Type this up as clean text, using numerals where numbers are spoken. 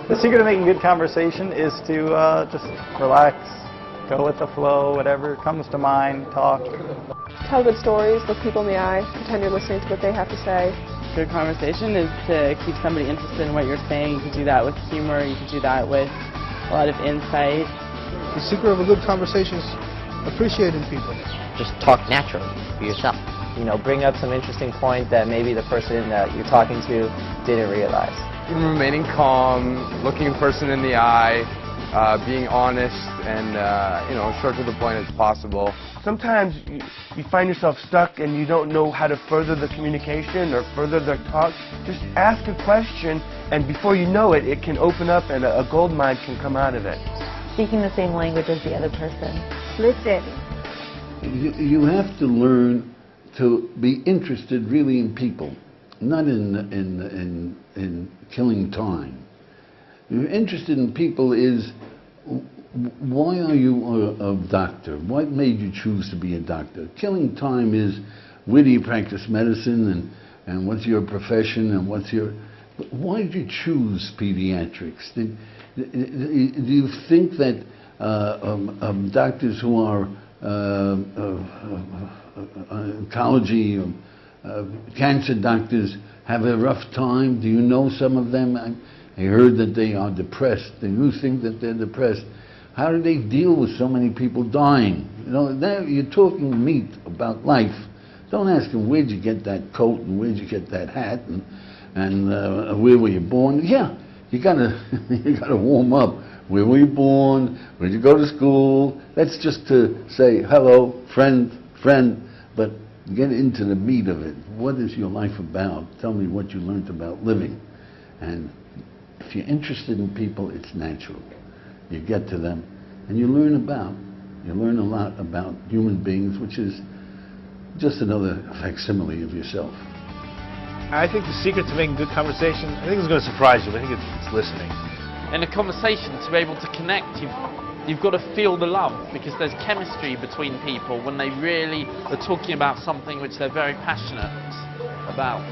The secret of making good conversation is to just relax, go with the flow, whatever comes to mind, talk. Tell good stories, look people in the eye, pretend you're listening to what they have to say. Good conversation is to keep somebody interested in what you're saying. You can do that with humor, you can do that with a lot of insight. The secret of a good conversation is appreciating people. Just talk naturally, be yourself. You know, bring up some interesting point that maybe the person that you're talking to didn't realize. Remaining calm, looking a person in the eye, being honest, and short to the point as possible. Sometimes you find yourself stuck and you don't know how to further the communication or further the talk. Just ask a question, and before you know it, it can open up and a gold mine can come out of it. Speaking the same language as the other person. Listen. You have to learn to be interested really in people, not in killing time. You're interested in people is, why are you a doctor? What made you choose to be a doctor? Killing time is, where do you practice medicine, and what's your profession, and what's your... But why did you choose pediatrics? Do you think that doctors who are oncology, cancer doctors have a rough time? Do you know some of them? I heard that they are depressed. Do you think that they're depressed? How do they deal with so many people dying? You know, now you're talking meat about life. Don't ask them, where'd you get that coat, and where'd you get that hat, and where were you born? Yeah, you gotta warm up. Where were you born? Where did you go to school? That's just to say hello, friend, but get into the meat of it. What is your life about? Tell me what you learned about living. And if you're interested in people, it's natural. You get to them, and you learn a lot about human beings, which is just another facsimile of yourself. I think the secret to making good conversation, I think it's going to surprise you, but I think it's listening. In a conversation, to be able to connect, you've got to feel the love, because there's chemistry between people when they really are talking about something which they're very passionate about.